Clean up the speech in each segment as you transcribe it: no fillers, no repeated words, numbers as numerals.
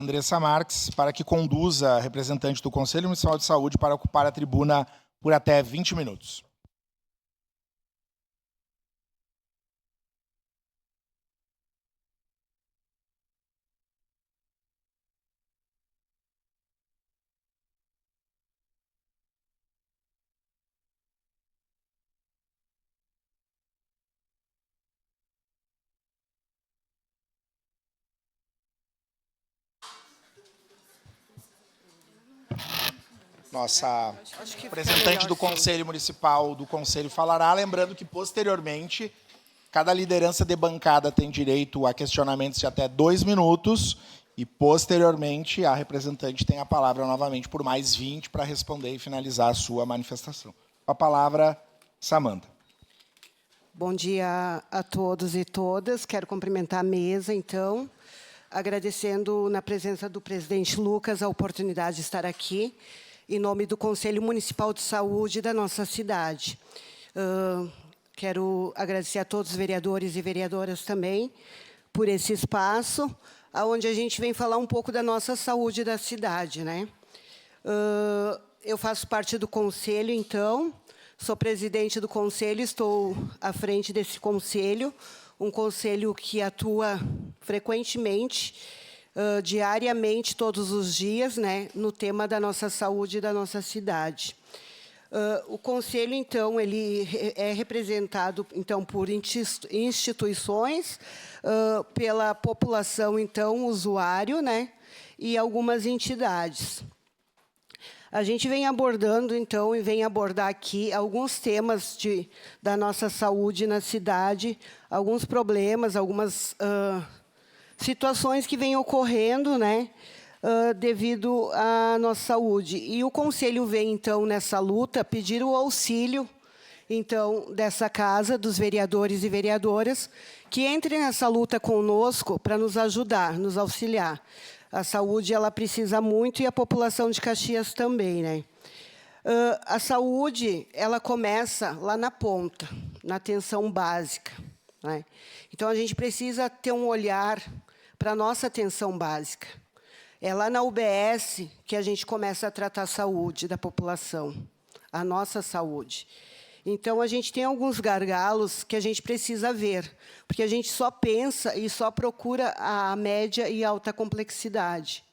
Andressa Marques para que conduza a representante do Conselho Municipal de Saúde para ocupar a tribuna por até 20 minutos. Nossa representante do Conselho Municipal do Conselho falará, lembrando que, posteriormente, cada liderança de bancada tem direito a questionamentos de até 2 minutos e, posteriormente, a representante tem a palavra novamente por mais 20 para responder e finalizar a sua manifestação. Com a palavra, Samanta. Bom dia a todos e todas. Quero cumprimentar a mesa, então, agradecendo, na presença do presidente Lucas, a oportunidade de estar aqui, em nome do Conselho Municipal de Saúde da nossa cidade. Quero agradecer a todos os vereadores e vereadoras também por esse espaço, onde a gente vem falar um pouco da nossa saúde da cidade, né? Eu faço parte do conselho, então, sou presidente do conselho, estou à frente desse conselho, um conselho que atua frequentemente, diariamente, todos os dias, né, no tema da nossa saúde da nossa cidade. O conselho, então, ele é representado, então, por instituições, pela população, então, usuário, né, e algumas entidades. A gente vem abordando, então, e vem abordar aqui alguns temas da nossa saúde na cidade, alguns problemas, algumas situações que vêm ocorrendo, né, devido à nossa saúde. E o Conselho vem, então, nessa luta, pedir o auxílio, então, dessa casa, dos vereadores e vereadoras, que entrem nessa luta conosco para nos ajudar, nos auxiliar. A saúde, ela precisa muito, e a população de Caxias também, né? A saúde, ela começa lá na ponta, na atenção básica, né? Então, a gente precisa ter um olhar para a nossa atenção básica. É lá na UBS que a gente começa a tratar a saúde da população, a nossa saúde. Então, a gente tem alguns gargalos que a gente precisa ver, porque a gente só pensa e só procura a média e alta complexidade,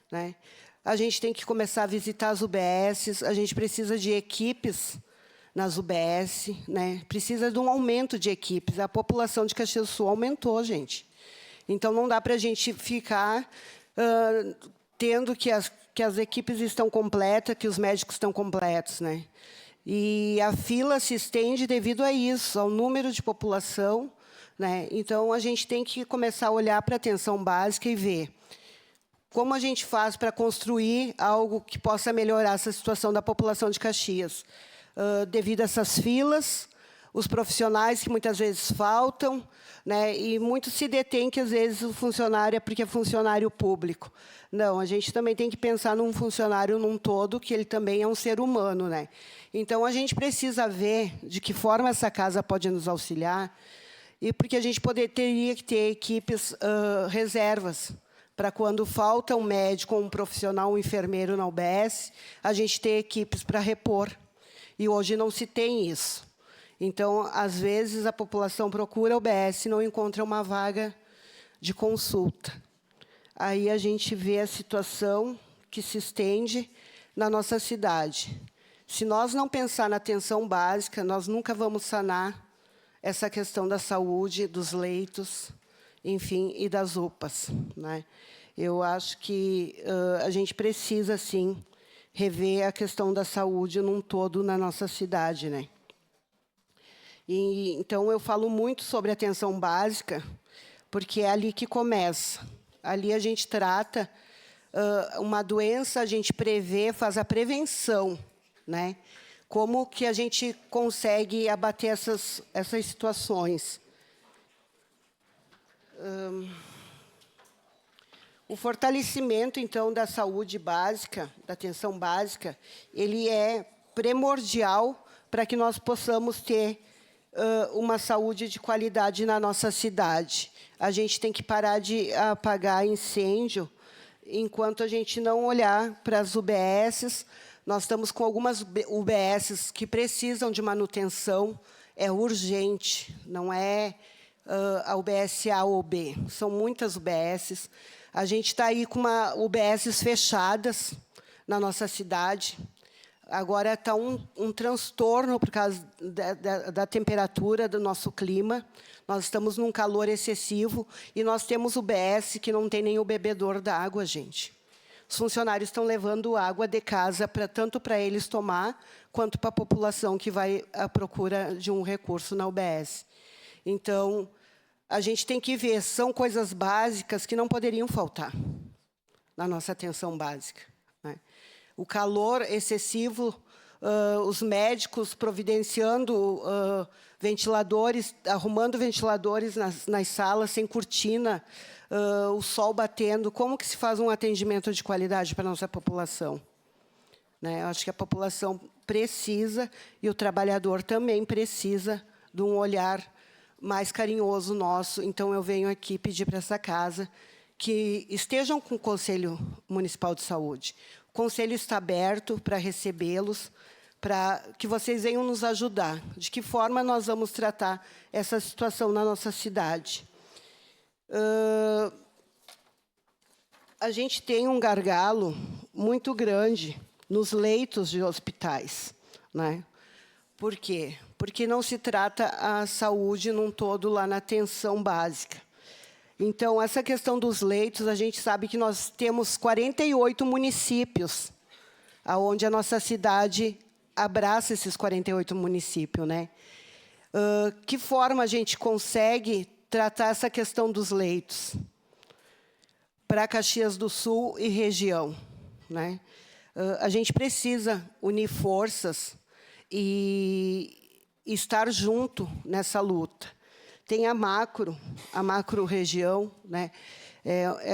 né? A gente tem que começar a visitar as UBSs, a gente precisa de equipes nas UBS, né? Precisa de um aumento de equipes. A população de Caxias do Sul aumentou, gente. Então, não dá para a gente ficar tendo que as equipes estão completas, que os médicos estão completos, né? E a fila se estende devido a isso, ao número de população, né? Então, a gente tem que começar a olhar para a atenção básica e ver como a gente faz para construir algo que possa melhorar essa situação da população de Caxias. Devido a essas filas, os profissionais que muitas vezes faltam, né? E muito se detém que, às vezes, o funcionário é porque é funcionário público. Não, a gente também tem que pensar num funcionário num todo, que ele também é um ser humano, né? Então, a gente precisa ver de que forma essa casa pode nos auxiliar, e porque a gente teria que ter equipes reservas, para quando falta um médico, um profissional, um enfermeiro na UBS, a gente ter equipes para repor. E hoje não se tem isso. Então, às vezes, a população procura a UBS e não encontra uma vaga de consulta. Aí a gente vê a situação que se estende na nossa cidade. Se nós não pensar na atenção básica, nós nunca vamos sanar essa questão da saúde, dos leitos, enfim, e das UPAs, né? Eu acho que a gente precisa, sim, rever a questão da saúde num todo na nossa cidade, né? E, então, eu falo muito sobre atenção básica, porque é ali que começa. Ali a gente trata uma doença, a gente prevê, faz a prevenção, né? Como que a gente consegue abater essas situações? O fortalecimento, então, da saúde básica, da atenção básica, ele é primordial para que nós possamos ter uma saúde de qualidade na nossa cidade. A gente tem que parar de apagar incêndio enquanto a gente não olhar para as UBSs. Nós estamos com algumas UBSs que precisam de manutenção, é urgente, não é a UBS A ou B, são muitas UBSs. A gente está aí com UBSs fechadas na nossa cidade. Agora está um transtorno por causa da temperatura do nosso clima. Nós estamos num calor excessivo e nós temos UBS que não tem nem o bebedor da água, gente. Os funcionários estão levando água de casa tanto para eles tomar, quanto para a população que vai à procura de um recurso na UBS. Então, a gente tem que ver, são coisas básicas que não poderiam faltar na nossa atenção básica, né? O calor excessivo, os médicos providenciando ventiladores, arrumando ventiladores nas salas, sem cortina, o sol batendo. Como que se faz um atendimento de qualidade para a nossa população? Né? Eu acho que a população precisa, e o trabalhador também precisa, de um olhar mais carinhoso nosso. Então, eu venho aqui pedir para essa casa que estejam com o Conselho Municipal de Saúde. O Conselho está aberto para recebê-los, para que vocês venham nos ajudar. De que forma nós vamos tratar essa situação na nossa cidade? A gente tem um gargalo muito grande nos leitos de hospitais, né? Por quê? Porque não se trata a saúde num todo lá na atenção básica. Então, essa questão dos leitos, a gente sabe que nós temos 48 municípios, onde a nossa cidade abraça esses 48 municípios, né? Que forma a gente consegue tratar essa questão dos leitos para Caxias do Sul e região, né? A gente precisa unir forças e estar junto nessa luta. Tem a macro região, né?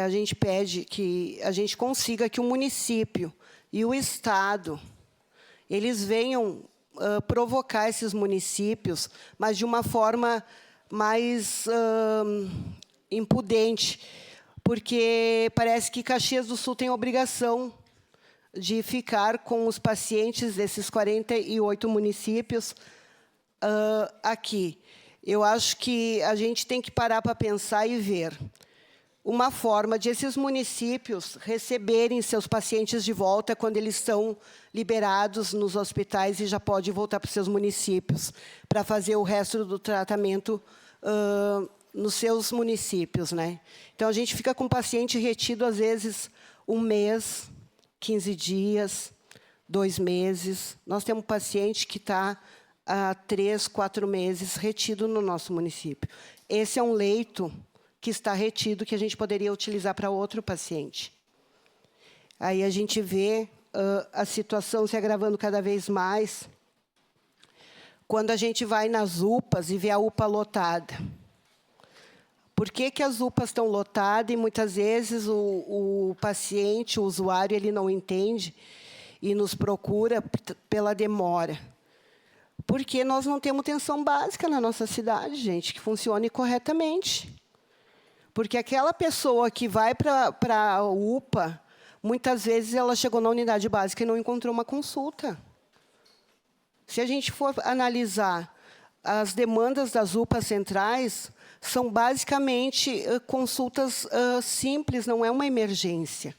A gente pede que a gente consiga que o município e o Estado eles venham provocar esses municípios, mas de uma forma mais impudente, porque parece que Caxias do Sul tem a obrigação de ficar com os pacientes desses 48 municípios aqui. Eu acho que a gente tem que parar para pensar e ver uma forma de esses municípios receberem seus pacientes de volta quando eles estão liberados nos hospitais e já podem voltar para os seus municípios para fazer o resto do tratamento nos seus municípios, né? Então, a gente fica com o paciente retido, às vezes, 1 mês, 15 dias, 2 meses. Nós temos um paciente que está há 3, 4 meses retido no nosso município. Esse é um leito que está retido, que a gente poderia utilizar para outro paciente. Aí a gente vê a situação se agravando cada vez mais quando a gente vai nas UPAs e vê a UPA lotada. Por que as UPAs estão lotadas e, muitas vezes, o paciente, o usuário, ele não entende e nos procura pela demora? Porque nós não temos atenção básica na nossa cidade, gente, que funcione corretamente. Porque aquela pessoa que vai para a UPA, muitas vezes ela chegou na unidade básica e não encontrou uma consulta. Se a gente for analisar as demandas das UPAs centrais, são basicamente consultas simples, não é uma emergência.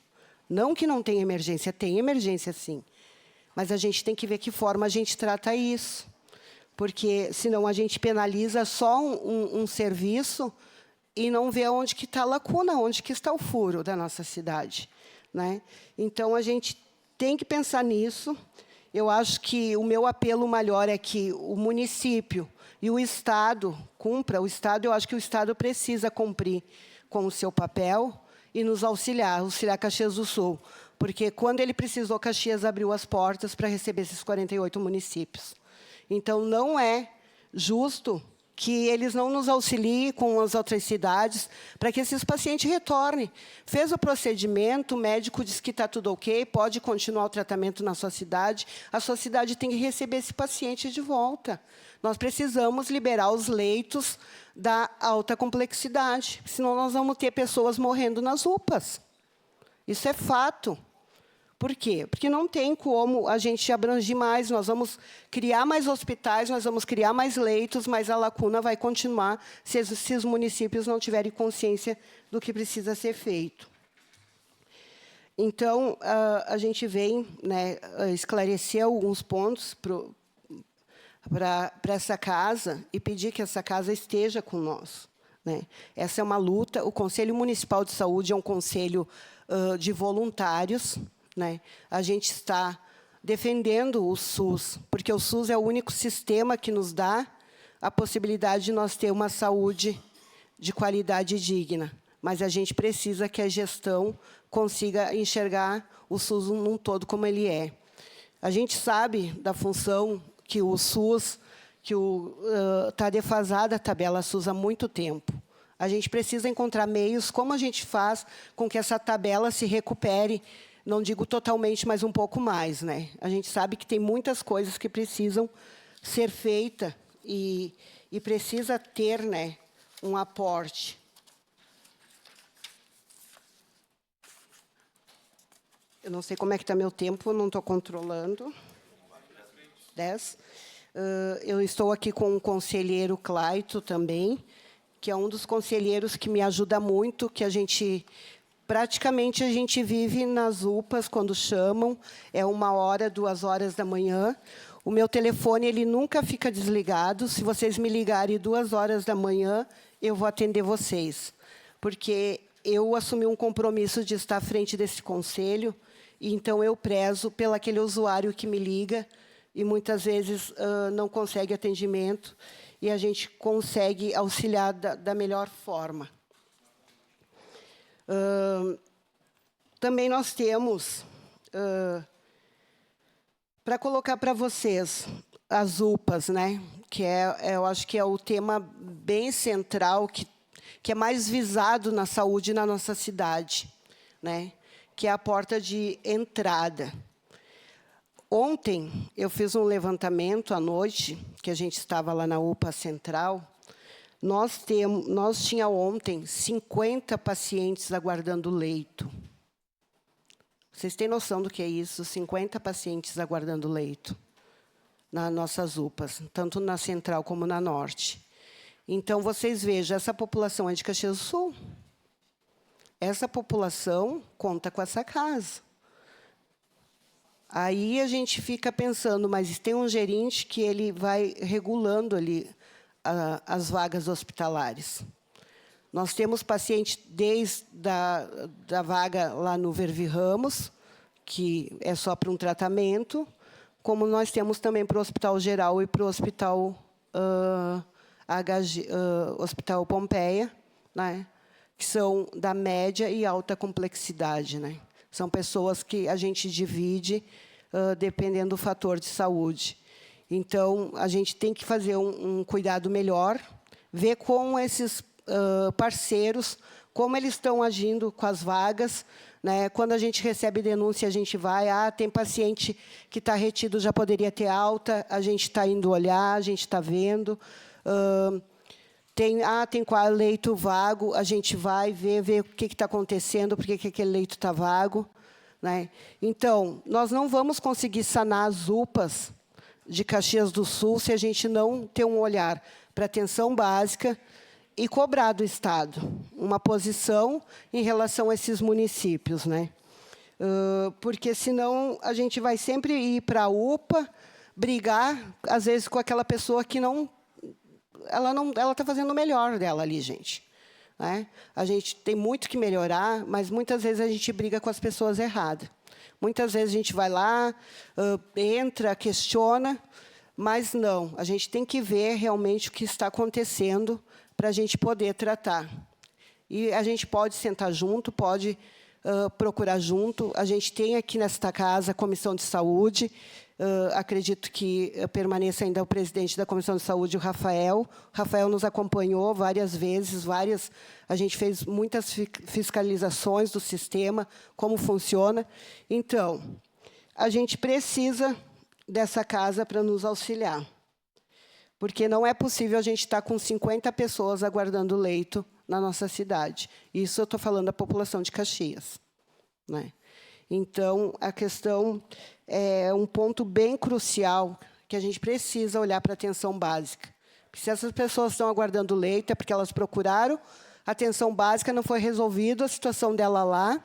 Não que não tenha emergência, tem emergência sim. Mas a gente tem que ver que forma a gente trata isso. Porque, senão, a gente penaliza só um serviço e não vê onde que está a lacuna, onde que está o furo da nossa cidade, né? Então, a gente tem que pensar nisso. Eu acho que o meu apelo maior é que o município e o Estado cumpra. O Estado, eu acho que o Estado precisa cumprir com o seu papel e nos auxiliar Caxias do Sul. Porque, quando ele precisou, Caxias abriu as portas para receber esses 48 municípios. Então, não é justo que eles não nos auxiliem com as outras cidades para que esses pacientes retornem. Fez o procedimento, o médico disse que está tudo ok, pode continuar o tratamento na sua cidade, a sua cidade tem que receber esse paciente de volta. Nós precisamos liberar os leitos da alta complexidade, senão nós vamos ter pessoas morrendo nas UPAs. Isso é fato. Por quê? Porque não tem como a gente abranger mais, nós vamos criar mais hospitais, nós vamos criar mais leitos, mas a lacuna vai continuar se os municípios não tiverem consciência do que precisa ser feito. Então, a gente vem, né, esclarecer alguns pontos para essa casa e pedir que essa casa esteja com nós, né? Essa é uma luta. O Conselho Municipal de Saúde é um conselho de voluntários, né? A gente está defendendo o SUS, porque o SUS é o único sistema que nos dá a possibilidade de nós ter uma saúde de qualidade digna. Mas a gente precisa que a gestão consiga enxergar o SUS num todo como ele é. A gente sabe da função que o SUS, está defasada a tabela SUS há muito tempo. A gente precisa encontrar meios, como a gente faz com que essa tabela se recupere, não digo totalmente, mas um pouco mais, né? A gente sabe que tem muitas coisas que precisam ser feitas e precisa ter, né, um aporte. Eu não sei como é que está meu tempo, não estou controlando. 10. Eu estou aqui com o conselheiro Claito também, que é um dos conselheiros que me ajuda muito, que praticamente a gente vive nas UPAs quando chamam, é 1h, 2h da manhã. O meu telefone ele nunca fica desligado. Se vocês me ligarem 2h da manhã, eu vou atender vocês, porque eu assumi um compromisso de estar à frente desse conselho, e então eu prezo pelo aquele usuário que me liga e muitas vezes não consegue atendimento, e a gente consegue auxiliar da melhor forma. Também nós temos, para colocar para vocês, as UPAs, né? Que eu acho que é o tema bem central, que é mais visado na saúde na nossa cidade, né? Que é a porta de entrada. Ontem, eu fiz um levantamento à noite, que a gente estava lá na UPA Central. Nós tínhamos ontem 50 pacientes aguardando leito. Vocês têm noção do que é isso? 50 pacientes aguardando leito nas nossas UPAs, tanto na Central como na Norte. Então, vocês vejam, essa população é de Caxias do Sul. Essa população conta com essa casa. Aí a gente fica pensando, mas tem um gerente que ele vai regulando ali as vagas hospitalares. Nós temos paciente desde da vaga lá no Vervi Ramos, que é só para um tratamento, como nós temos também para o Hospital Geral e para o Hospital, Hospital Pompeia, né? Que são da média e alta complexidade, né? São pessoas que a gente divide dependendo do fator de saúde. Então, a gente tem que fazer um cuidado melhor, ver com esses parceiros, como eles estão agindo com as vagas, né? Quando a gente recebe denúncia, a gente vai, tem paciente que está retido, já poderia ter alta, a gente está indo olhar, a gente está vendo. Tem leito vago, a gente vai ver o que está acontecendo, por que aquele leito está vago, né? Então, nós não vamos conseguir sanar as UPAs de Caxias do Sul se a gente não ter um olhar para atenção básica e cobrar do Estado uma posição em relação a esses municípios, né? Porque, senão, a gente vai sempre ir para a UPA, brigar, às vezes, com aquela pessoa que ela está fazendo o melhor dela ali, gente, né? A gente tem muito que melhorar, mas muitas vezes a gente briga com as pessoas erradas. Muitas vezes a gente vai lá, entra, questiona, mas não. A gente tem que ver realmente o que está acontecendo para a gente poder tratar. E a gente pode sentar junto, pode procurar junto. A gente tem aqui nesta casa a Comissão de Saúde. Acredito que permaneça ainda o presidente da Comissão de Saúde, o Rafael. O Rafael nos acompanhou várias vezes, a gente fez muitas fiscalizações do sistema, como funciona. Então, a gente precisa dessa casa para nos auxiliar, porque não é possível a gente estar com 50 pessoas aguardando leito na nossa cidade. Isso eu estou falando da população de Caxias. né? Então, a questão é um ponto bem crucial que a gente precisa olhar para a atenção básica. Porque se essas pessoas estão aguardando leito, é porque elas procuraram a atenção básica, não foi resolvida a situação dela lá.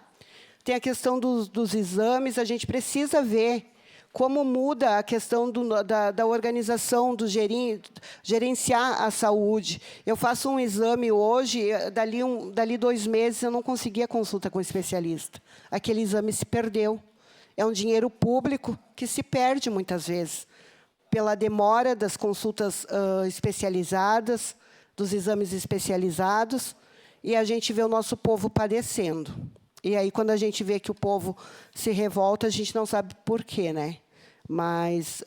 Tem a questão dos exames, a gente precisa ver como muda a questão da organização, do gerenciar a saúde. Eu faço um exame hoje, dali 2 meses eu não consegui a consulta com o especialista. Aquele exame se perdeu. É um dinheiro público que se perde muitas vezes, pela demora das consultas especializadas, dos exames especializados, e a gente vê o nosso povo padecendo. E aí, quando a gente vê que o povo se revolta, a gente não sabe por quê, né? Mas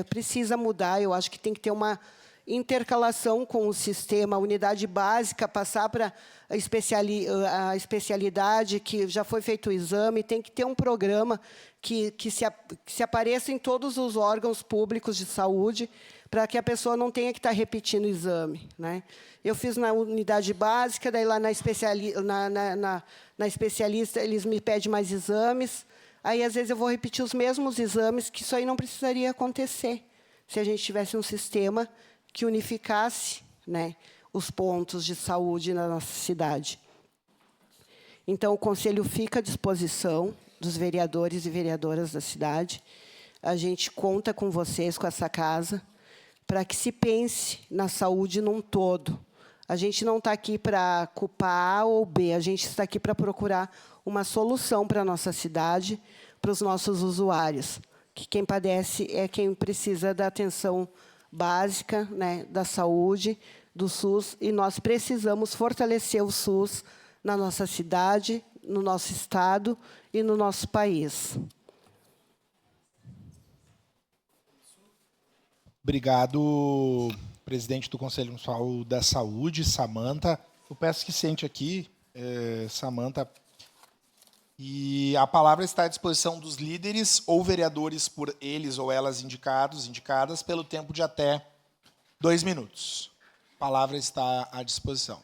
precisa mudar. Eu acho que tem que ter uma intercalação com o sistema, a unidade básica, passar para a especialidade, que já foi feito o exame, tem que ter um programa que se apareça em todos os órgãos públicos de saúde, para que a pessoa não tenha que estar repetindo o exame, né? Eu fiz na unidade básica, daí lá na especialista eles me pedem mais exames, aí às vezes eu vou repetir os mesmos exames, que isso aí não precisaria acontecer, se a gente tivesse um sistema que unificasse, né, os pontos de saúde na nossa cidade. Então, o Conselho fica à disposição dos vereadores e vereadoras da cidade. A gente conta com vocês, com essa casa, para que se pense na saúde num todo. A gente não está aqui para culpar A ou B, a gente está aqui para procurar uma solução para a nossa cidade, para os nossos usuários, que quem padece é quem precisa da atenção básica, né, da saúde, do SUS, e nós precisamos fortalecer o SUS na nossa cidade, no nosso estado e no nosso país. Obrigado, presidente do Conselho Municipal da Saúde, Samanta. Eu peço que sente aqui, Samanta. E a palavra está à disposição dos líderes ou vereadores por eles ou elas indicadas, pelo tempo de até 2 minutos. A palavra está à disposição.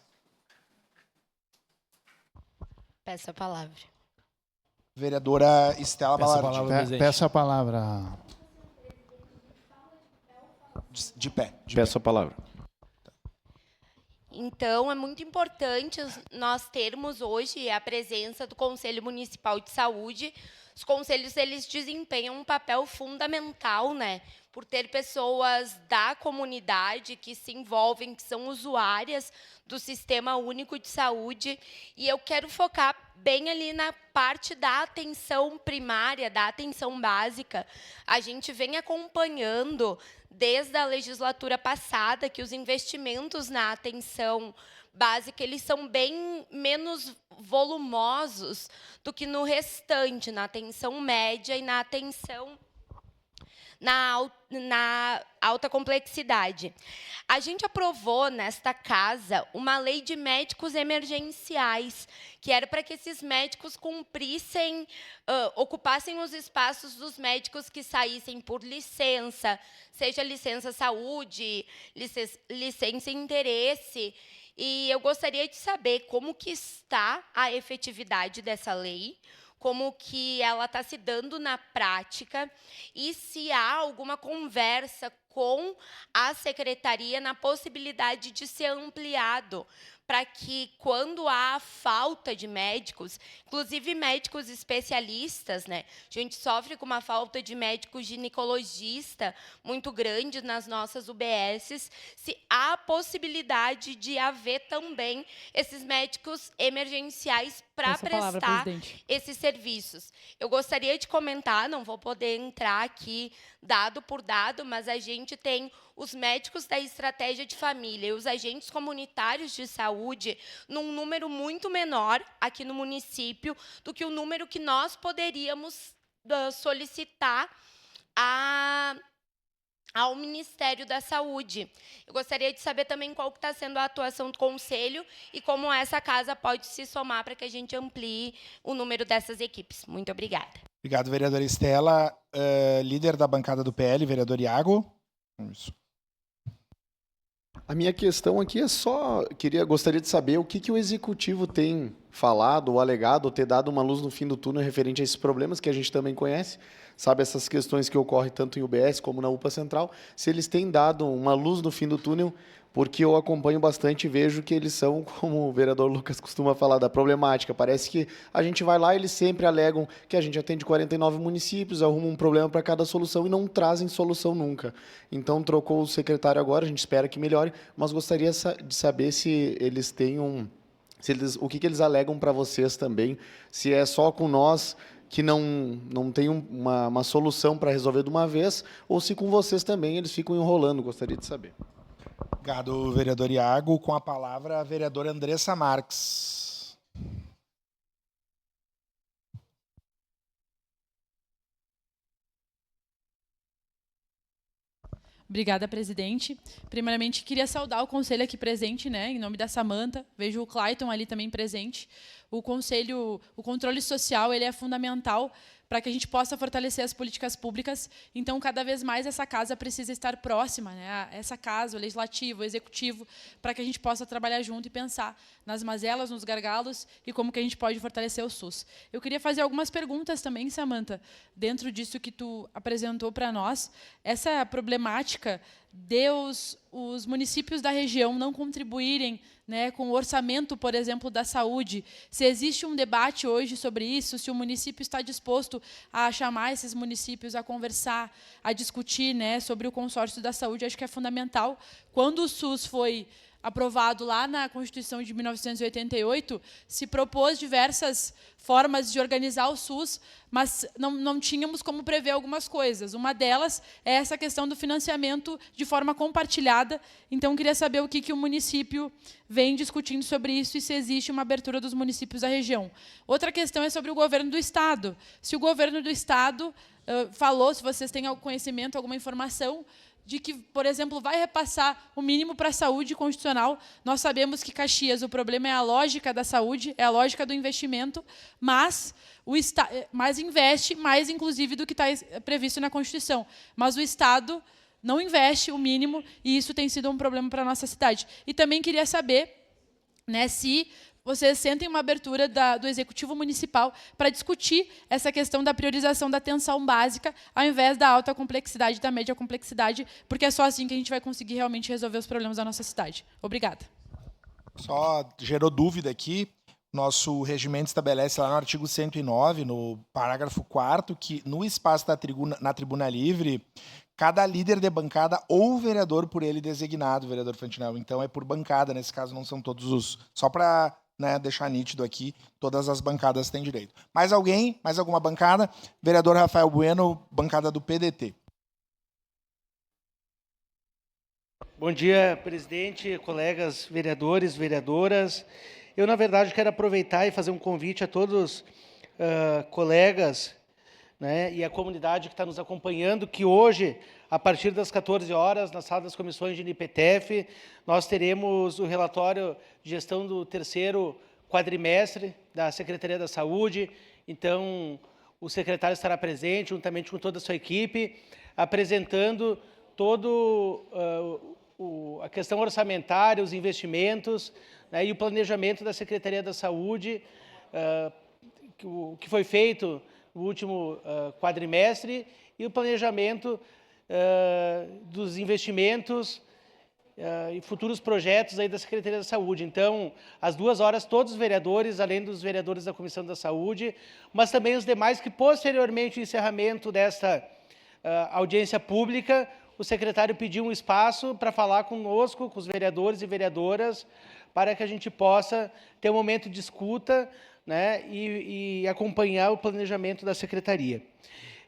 Peço a palavra. Vereadora Estela Balardi. Peço a palavra. De pé. Peço a palavra. Então, é muito importante nós termos hoje a presença do Conselho Municipal de Saúde. Os conselhos, eles desempenham um papel fundamental, né, por ter pessoas da comunidade que se envolvem, que são usuárias do Sistema Único de Saúde. E eu quero focar bem ali na parte da atenção primária, da atenção básica. A gente vem acompanhando, desde a legislatura passada, que os investimentos na atenção básica, eles são bem menos volumosos do que no restante, na atenção média e na atenção na alta complexidade. A gente aprovou, nesta casa, uma lei de médicos emergenciais, que era para que esses médicos cumprissem, ocupassem os espaços dos médicos que saíssem por licença, seja licença saúde, licença interesse. E eu gostaria de saber como que está a efetividade dessa lei, como que ela está se dando na prática e se há alguma conversa com a secretaria na possibilidade de ser ampliado, para que, quando há falta de médicos, inclusive médicos especialistas, né, a gente sofre com uma falta de médico ginecologista muito grande nas nossas UBSs, se há a possibilidade de haver também esses médicos emergenciais para prestar esses serviços. Eu gostaria de comentar, não vou poder entrar aqui dado por dado, mas a gente tem os médicos da estratégia de família e os agentes comunitários de saúde num número muito menor aqui no município do que o número que nós poderíamos solicitar ao Ministério da Saúde. Eu gostaria de saber também qual que está sendo a atuação do Conselho e como essa casa pode se somar para que a gente amplie o número dessas equipes. Muito obrigada. Obrigado, vereadora Estela. Líder da bancada do PL, vereador Iago. Isso. A minha questão aqui é só, gostaria de saber o que o Executivo tem falado, ou alegado, ou ter dado uma luz no fim do túnel referente a esses problemas que a gente também conhece, sabe, essas questões que ocorrem tanto em UBS como na UPA Central, se eles têm dado uma luz no fim do túnel, porque eu acompanho bastante e vejo que eles são, como o vereador Lucas costuma falar, da problemática. Parece que a gente vai lá e eles sempre alegam que a gente atende 49 municípios, arrumam um problema para cada solução e não trazem solução nunca. Então, trocou o secretário agora, a gente espera que melhore, mas gostaria de saber se eles têm o que eles alegam para vocês também, se é só com nós que não tem uma solução para resolver de uma vez, ou se com vocês também eles ficam enrolando, gostaria de saber. Obrigado, vereador Iago. Com a palavra, a vereadora Andressa Marques. Obrigada, presidente. Primeiramente, queria saudar o conselho aqui presente, né, em nome da Samanta. Vejo o Clayton ali também presente. O conselho, o controle social, ele é fundamental para que a gente possa fortalecer as políticas públicas. Então, cada vez mais essa casa precisa estar próxima, né, essa casa, o legislativo, o executivo, para que a gente possa trabalhar junto e pensar nas mazelas, nos gargalos e como que a gente pode fortalecer o SUS. Eu queria fazer algumas perguntas também, Samanta, dentro disso que tu apresentou para nós. Essa problemática de os municípios da região não contribuírem, né, com o orçamento, por exemplo, da saúde. Se existe um debate hoje sobre isso, se o município está disposto a chamar esses municípios a conversar, a discutir, né, sobre o consórcio da saúde, acho que é fundamental. Quando o SUS foi aprovado lá na Constituição de 1988, se propôs diversas formas de organizar o SUS, mas não tínhamos como prever algumas coisas. Uma delas é essa questão do financiamento de forma compartilhada. Então, queria saber o que o município vem discutindo sobre isso e se existe uma abertura dos municípios da região. Outra questão é sobre o governo do Estado. Se o governo do Estado falou, se vocês têm algum conhecimento, alguma informação, de que, por exemplo, vai repassar o mínimo para a saúde constitucional. Nós sabemos que Caxias, o problema é a lógica da saúde, é a lógica do investimento, mas o mais investe, mais inclusive do que está previsto na Constituição. Mas o Estado não investe o mínimo e isso tem sido um problema para a nossa cidade. E também queria saber, né, se vocês sentem uma abertura do Executivo Municipal para discutir essa questão da priorização da atenção básica, ao invés da alta complexidade e da média complexidade, porque é só assim que a gente vai conseguir realmente resolver os problemas da nossa cidade. Obrigada. Só gerou dúvida aqui. Nosso regimento estabelece lá no artigo 109, no parágrafo 4º, que no espaço na tribuna livre, cada líder de bancada ou vereador por ele designado, vereador Fantinel. Então, é por bancada, nesse caso não são todos os... Só para... né, deixar nítido aqui, todas as bancadas têm direito. Mais alguém? Mais alguma bancada? Vereador Rafael Bueno, bancada do PDT. Bom dia, presidente, colegas vereadores, vereadoras. Eu, na verdade, quero aproveitar e fazer um convite a todos colegas, né, e a comunidade que está nos acompanhando, que hoje, a partir das 14 horas, na sala das comissões de NPTF, nós teremos o relatório de gestão do 3º quadrimestre da Secretaria da Saúde. Então, o secretário estará presente, juntamente com toda a sua equipe, apresentando todo a questão orçamentária, os investimentos, né, e o planejamento da Secretaria da Saúde, que foi feito no último quadrimestre, e o planejamento dos investimentos e futuros projetos aí da Secretaria da Saúde. Então, às 2 horas, todos os vereadores, além dos vereadores da Comissão da Saúde, mas também os demais que, posteriormente ao encerramento desta audiência pública, o secretário pediu um espaço para falar conosco, com os vereadores e vereadoras, para que a gente possa ter um momento de escuta, né, e acompanhar o planejamento da Secretaria.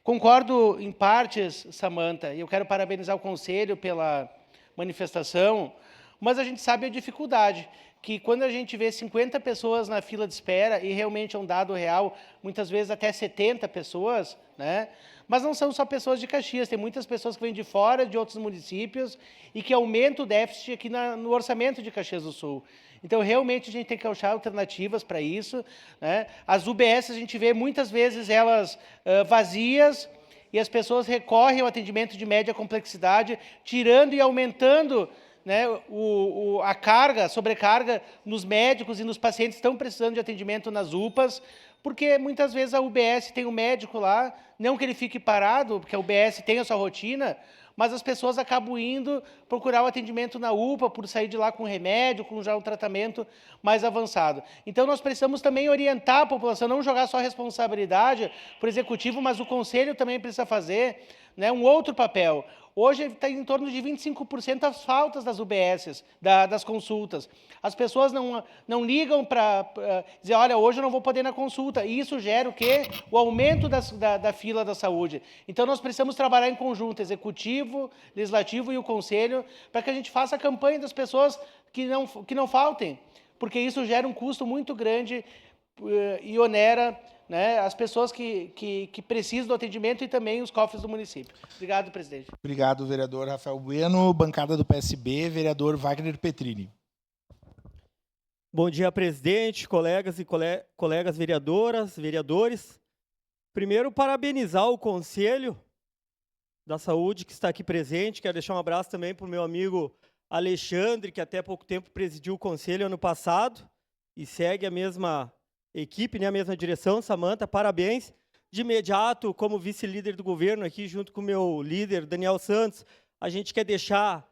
Concordo em partes, Samanta, e eu quero parabenizar o Conselho pela manifestação, mas a gente sabe a dificuldade, que quando a gente vê 50 pessoas na fila de espera, e realmente é um dado real, muitas vezes até 70 pessoas, né? Mas não são só pessoas de Caxias, tem muitas pessoas que vêm de fora, de outros municípios, e que aumenta o déficit aqui no orçamento de Caxias do Sul. Então, realmente, a gente tem que achar alternativas para isso, né? As UBS, a gente vê muitas vezes elas vazias, e as pessoas recorrem ao atendimento de média complexidade, tirando e aumentando né, a carga, a sobrecarga nos médicos e nos pacientes que estão precisando de atendimento nas UPAs, porque muitas vezes a UBS tem um médico lá, não que ele fique parado, porque a UBS tem a sua rotina, mas as pessoas acabam indo procurar o atendimento na UPA por sair de lá com remédio, com já um tratamento mais avançado. Então, nós precisamos também orientar a população, não jogar só a responsabilidade para o Executivo, mas o Conselho também precisa fazer, né, um outro papel. Hoje está em torno de 25% as faltas das UBSs, das consultas. As pessoas não ligam para dizer, olha, hoje eu não vou poder ir na consulta. E isso gera o quê? O aumento da fila da saúde. Então, nós precisamos trabalhar em conjunto, Executivo, Legislativo e o Conselho, para que a gente faça a campanha das pessoas que não faltem, porque isso gera um custo muito grande e onera, né, as pessoas que precisam do atendimento e também os cofres do município. Obrigado, presidente. Obrigado, vereador Rafael Bueno. Bancada do PSB, vereador Wagner Petrini. Bom dia, presidente, colegas e colegas vereadoras, vereadores. Primeiro, parabenizar o Conselho da Saúde que está aqui presente. Quero deixar um abraço também para o meu amigo Alexandre, que até pouco tempo presidiu o Conselho ano passado e segue a mesma equipe, né, a mesma direção. Samanta, parabéns. De imediato, como vice-líder do governo aqui, junto com o meu líder, Daniel Santos, a gente quer deixar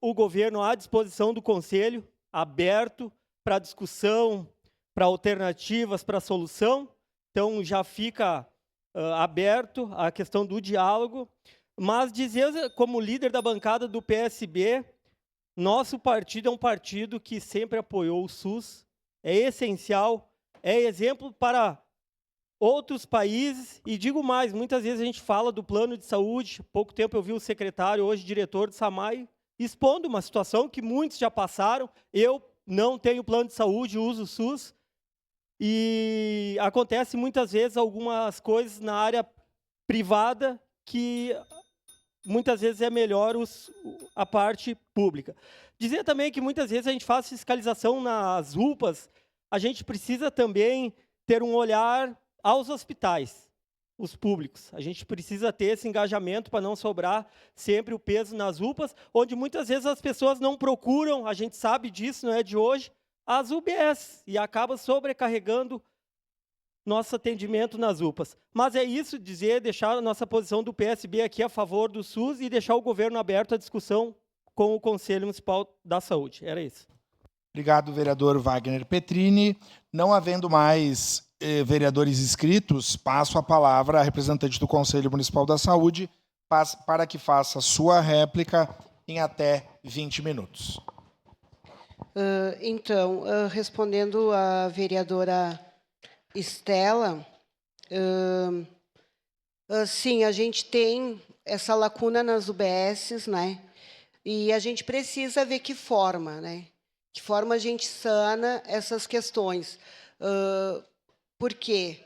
o governo à disposição do Conselho, aberto para discussão, para alternativas, para solução. Então, já fica aberto a questão do diálogo. Mas dizer, como líder da bancada do PSB, nosso partido é um partido que sempre apoiou o SUS, é essencial, é exemplo para outros países, e digo mais, muitas vezes a gente fala do plano de saúde, pouco tempo eu vi o secretário, hoje diretor do SAMAI, expondo uma situação que muitos já passaram, eu não tenho plano de saúde, uso o SUS, e acontece muitas vezes algumas coisas na área privada que muitas vezes é melhor a parte pública. Dizer também que muitas vezes a gente faz fiscalização nas UPAs, a gente precisa também ter um olhar aos hospitais, os públicos. A gente precisa ter esse engajamento para não sobrar sempre o peso nas UPAs, onde muitas vezes as pessoas não procuram, a gente sabe disso, não é de hoje, as UBS, e acaba sobrecarregando nosso atendimento nas UPAs. Mas é isso, deixar a nossa posição do PSB aqui a favor do SUS e deixar o governo aberto à discussão com o Conselho Municipal da Saúde. Era isso. Obrigado, vereador Wagner Petrini. Não havendo mais vereadores inscritos, passo a palavra à representante do Conselho Municipal da Saúde para que faça sua réplica em até 20 minutos. Então, respondendo à vereadora Estela, sim, a gente tem essa lacuna nas UBSs, né? E a gente precisa ver que forma, né? Que forma a gente sana essas questões. Por quê?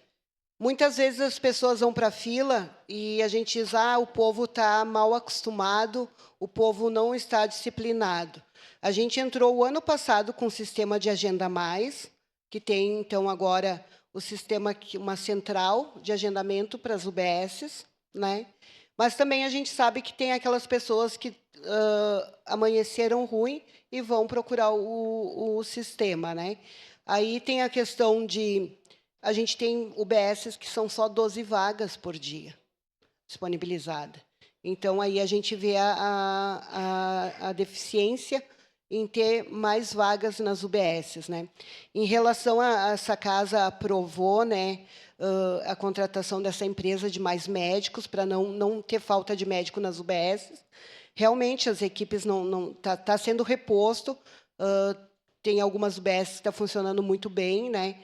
Muitas vezes as pessoas vão para a fila e a gente diz, o povo está mal acostumado, o povo não está disciplinado. A gente entrou o ano passado com o sistema de Agenda Mais, que tem, então, agora o sistema, uma central de agendamento para as UBSs, né? Mas também a gente sabe que tem aquelas pessoas que amanheceram ruim e vão procurar o sistema, né? Aí tem a questão de... A gente tem UBSs que são só 12 vagas por dia disponibilizadas. Então, aí a gente vê a deficiência em ter mais vagas nas UBSs, né? Em relação a essa casa aprovou, né, a contratação dessa empresa de mais médicos para não ter falta de médico nas UBSs. Realmente as equipes não tá sendo reposto. Tem algumas UBSs que está funcionando muito bem, né?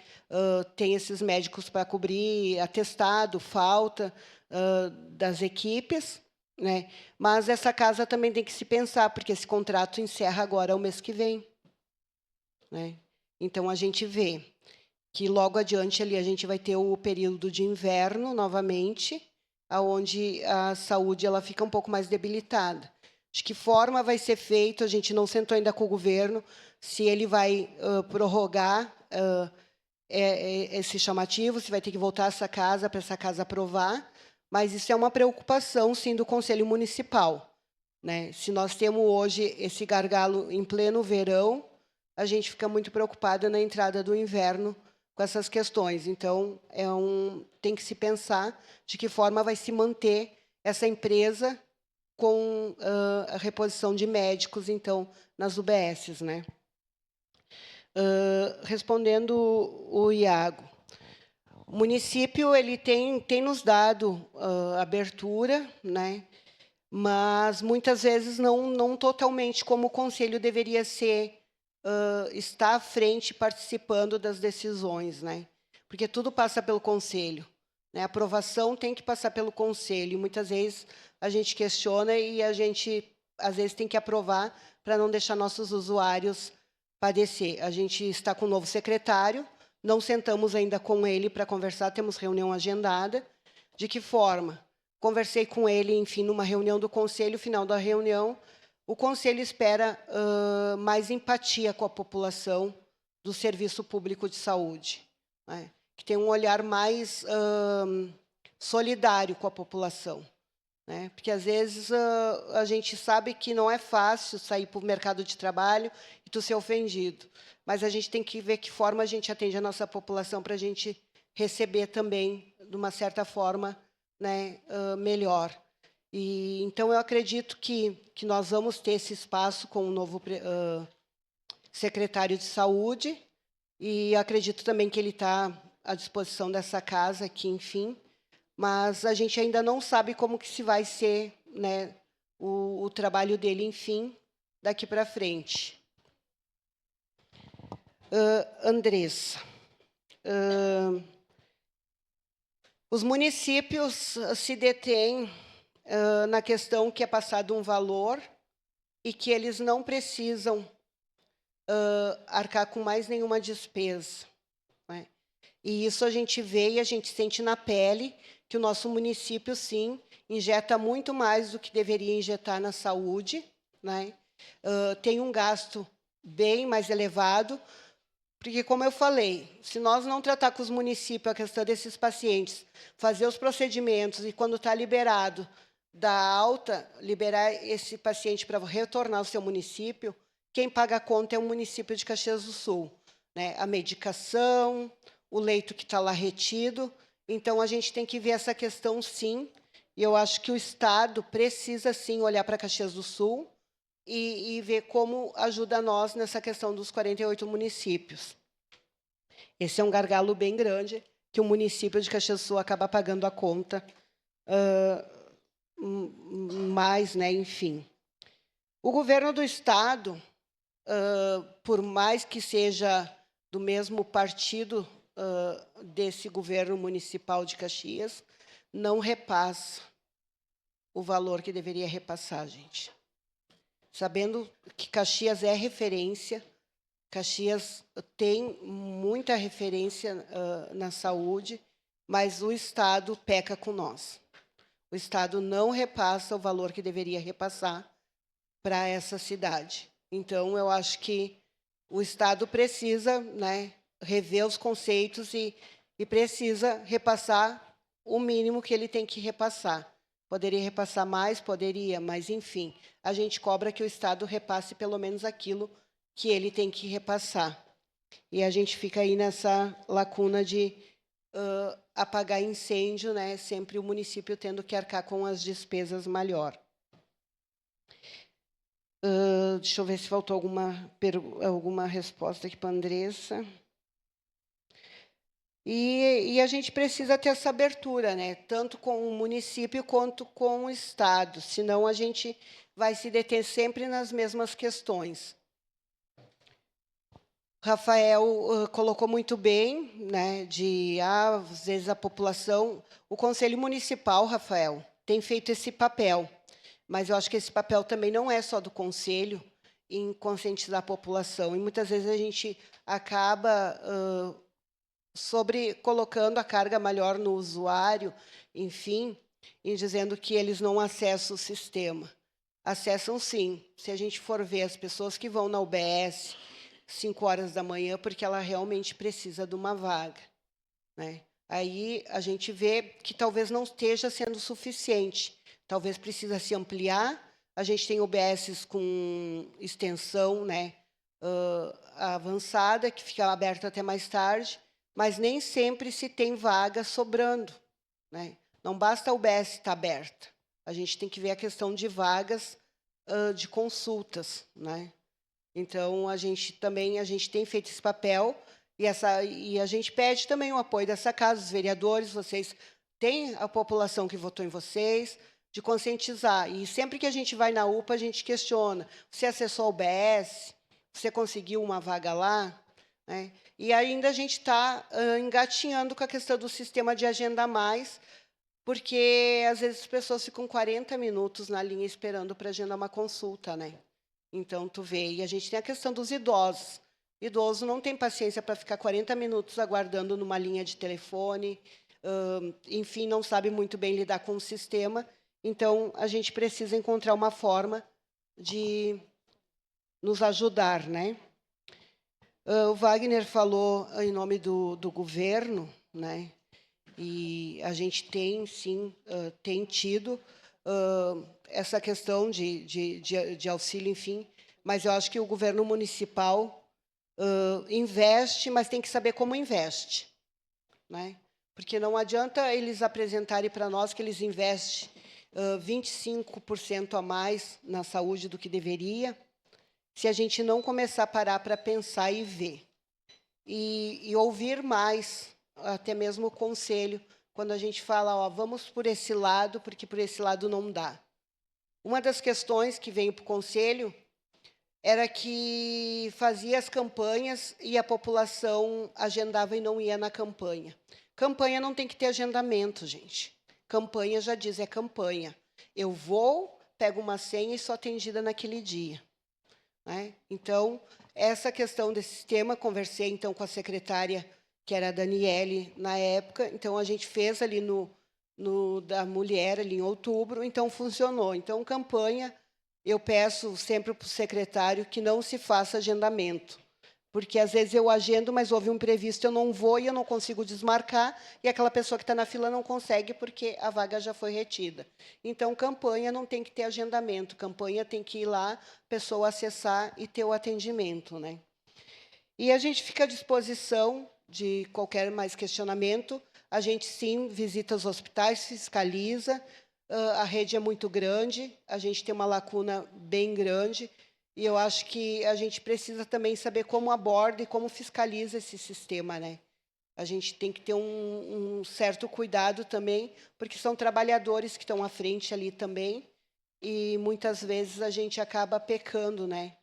Tem esses médicos para cobrir atestado, falta das equipes, né? Mas essa casa também tem que se pensar, porque esse contrato encerra agora o mês que vem, né? Então, a gente vê que logo adiante ali a gente vai ter o período de inverno novamente, aonde a saúde ela fica um pouco mais debilitada. De que forma vai ser feito, a gente não sentou ainda com o governo, se ele vai prorrogar esse chamativo, se vai ter que voltar essa casa para essa casa aprovar, mas isso é uma preocupação, sim, do Conselho Municipal. né? Se nós temos hoje esse gargalo em pleno verão, a gente fica muito preocupada na entrada do inverno com essas questões. Então, tem que se pensar de que forma vai se manter essa empresa com a reposição de médicos, então, nas UBSs, né? Respondendo o Iago, o município ele tem nos dado abertura, né? Mas muitas vezes não totalmente como o conselho deveria ser, estar à frente participando das decisões, né? Porque tudo passa pelo conselho, né? A aprovação tem que passar pelo conselho, e muitas vezes a gente questiona e a gente às vezes tem que aprovar para não deixar nossos usuários padecer. A gente está com um novo secretário, não sentamos ainda com ele para conversar, temos reunião agendada. De que forma? Conversei com ele, enfim, numa reunião do conselho, final da reunião, o conselho espera mais empatia com a população do serviço público de saúde, né? Que tem um olhar mais solidário com a população, né? Porque, às vezes, a gente sabe que não é fácil sair para o mercado de trabalho e tu ser ofendido, mas a gente tem que ver que forma a gente atende a nossa população para a gente receber também, de uma certa forma, né, melhor. E então eu acredito que nós vamos ter esse espaço com o novo secretário de saúde, e acredito também que ele está à disposição dessa casa aqui, enfim, mas a gente ainda não sabe como que se vai ser, né, o trabalho dele, enfim, daqui para frente. Andressa, os municípios se detêm na questão que é passado um valor e que eles não precisam arcar com mais nenhuma despesa, né? E isso a gente vê e a gente sente na pele que o nosso município, sim, injeta muito mais do que deveria injetar na saúde, né? Tem um gasto bem mais elevado, porque, como eu falei, se nós não tratar com os municípios a questão desses pacientes, fazer os procedimentos e, quando está liberado da alta, liberar esse paciente para retornar ao seu município, quem paga a conta é o município de Caxias do Sul, né? A medicação, o leito que está lá retido. Então, a gente tem que ver essa questão, sim, e eu acho que o Estado precisa, sim, olhar para Caxias do Sul e ver como ajuda nós nessa questão dos 48 municípios. Esse é um gargalo bem grande, que o município de Caxias do Sul acaba pagando a conta mais, né, enfim. O governo do Estado, por mais que seja do mesmo partido desse governo municipal de Caxias, não repassa o valor que deveria repassar, gente. Sabendo que Caxias é referência, Caxias tem muita referência na saúde, mas o Estado peca com nós. O Estado não repassa o valor que deveria repassar para essa cidade. Então, eu acho que o Estado precisa, né, rever os conceitos e precisa repassar o mínimo que ele tem que repassar. Poderia repassar mais? Poderia, mas, enfim, a gente cobra que o Estado repasse pelo menos aquilo que ele tem que repassar. E a gente fica aí nessa lacuna de apagar incêndio, né? Sempre o município tendo que arcar com as despesas maior. Deixa eu ver se faltou alguma resposta aqui para a Andressa. E a gente precisa ter essa abertura, né? Tanto com o município quanto com o Estado, senão a gente vai se deter sempre nas mesmas questões. Rafael colocou muito bem, né? Às vezes a população, o Conselho Municipal, Rafael, tem feito esse papel, mas eu acho que esse papel também não é só do Conselho em conscientizar a população, e muitas vezes a gente acaba colocando a carga maior no usuário, enfim, e dizendo que eles não acessam o sistema. Acessam, sim. Se a gente for ver as pessoas que vão na UBS 5 horas da manhã, porque ela realmente precisa de uma vaga, né? Aí a gente vê que talvez não esteja sendo suficiente. Talvez precisa se ampliar A gente tem UBSs com extensão, né, avançada, que fica aberta até mais tarde, mas nem sempre se tem vaga sobrando, né? Não basta a UBS estar aberta. A gente tem que ver a questão de vagas de consultas, né? Então, a gente tem feito esse papel e a gente pede também o apoio dessa casa, os vereadores, vocês têm a população que votou em vocês, de conscientizar. E sempre que a gente vai na UPA, a gente questiona. Você acessou a UBS? Você conseguiu uma vaga lá? Né? E ainda a gente está engatinhando com a questão do sistema de agenda mais, porque, às vezes, as pessoas ficam 40 minutos na linha esperando para agendar uma consulta, né? Então, tu vê. E a gente tem a questão dos idosos. Idoso não tem paciência para ficar 40 minutos aguardando numa linha de telefone, enfim, não sabe muito bem lidar com o sistema. Então, a gente precisa encontrar uma forma de nos ajudar, né? O Wagner falou em nome do governo, né? E a gente tem, sim, tem tido essa questão de auxílio, enfim, mas eu acho que o governo municipal investe, mas tem que saber como investe, né? Porque não adianta eles apresentarem para nós que eles investem 25% a mais na saúde do que deveria, se a gente não começar a parar para pensar e ver. E ouvir mais, até mesmo o conselho, quando a gente fala, ó, vamos por esse lado, porque por esse lado não dá. Uma das questões que veio para o conselho era que fazia as campanhas e a população agendava e não ia na campanha. Campanha não tem que ter agendamento, gente. Campanha já diz, é campanha. Eu vou, pego uma senha e sou atendida naquele dia. Né? Então, essa questão desse sistema, conversei então com a secretária, que era a Daniele, na época, então a gente fez ali no da mulher, ali em outubro, então funcionou. Então, campanha, eu peço sempre para o secretário que não se faça agendamento, porque às vezes eu agendo, mas houve um imprevisto, eu não vou e eu não consigo desmarcar, e aquela pessoa que está na fila não consegue porque a vaga já foi retida. Então, campanha não tem que ter agendamento, campanha tem que ir lá, a pessoa acessar e ter o atendimento, né? E a gente fica à disposição de qualquer mais questionamento. A gente, sim, visita os hospitais, fiscaliza, a rede é muito grande, a gente tem uma lacuna bem grande, e eu acho que a gente precisa também saber como aborda e como fiscaliza esse sistema, né? A gente tem que ter um certo cuidado também, porque são trabalhadores que estão à frente ali também, e muitas vezes a gente acaba pecando, né?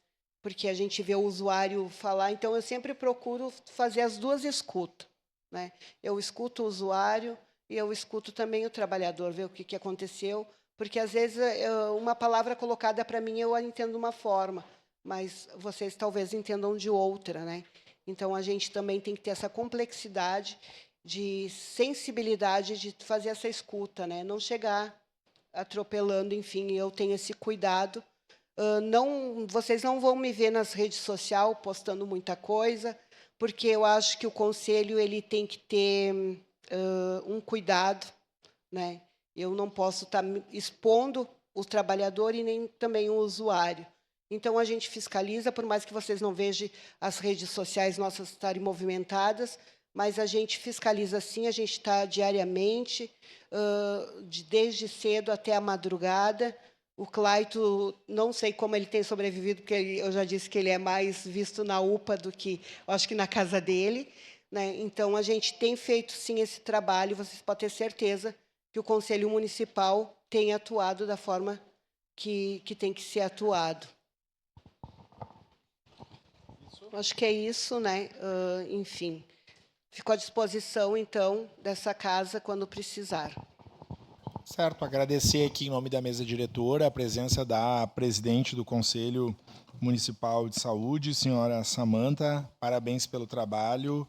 Porque a gente vê o usuário falar. Então, eu sempre procuro fazer as duas escutas, né? Eu escuto o usuário e eu escuto também o trabalhador, ver o que aconteceu, porque, às vezes, uma palavra colocada para mim eu a entendo de uma forma, mas vocês talvez entendam de outra, né? Então, a gente também tem que ter essa complexidade de sensibilidade de fazer essa escuta, né? Não chegar atropelando, enfim, eu tenho esse cuidado. Vocês não vão me ver nas redes sociais postando muita coisa, porque eu acho que o conselho ele tem que ter um cuidado, né? Eu não posso estar expondo o trabalhador e nem também o usuário. Então, a gente fiscaliza, por mais que vocês não vejam as redes sociais nossas estarem movimentadas, mas a gente fiscaliza sim, a gente está diariamente, desde cedo até a madrugada. O Claito, não sei como ele tem sobrevivido, porque eu já disse que ele é mais visto na UPA do que, eu acho que na casa dele, né? Então, a gente tem feito, sim, esse trabalho, vocês podem ter certeza que o Conselho Municipal tem atuado da forma que tem que ser atuado. Acho que é isso, né? Enfim, fico à disposição, então, dessa casa quando precisar. Certo, agradecer aqui em nome da mesa diretora a presença da presidente do Conselho Municipal de Saúde, senhora Samanta. Parabéns pelo trabalho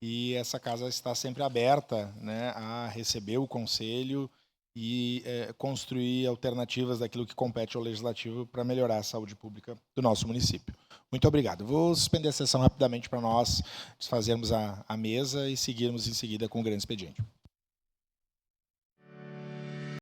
e essa casa está sempre aberta, né, a receber o Conselho e construir alternativas daquilo que compete ao Legislativo para melhorar a saúde pública do nosso município. Muito obrigado. Vou suspender a sessão rapidamente para nós desfazermos a mesa e seguirmos em seguida com o grande expediente.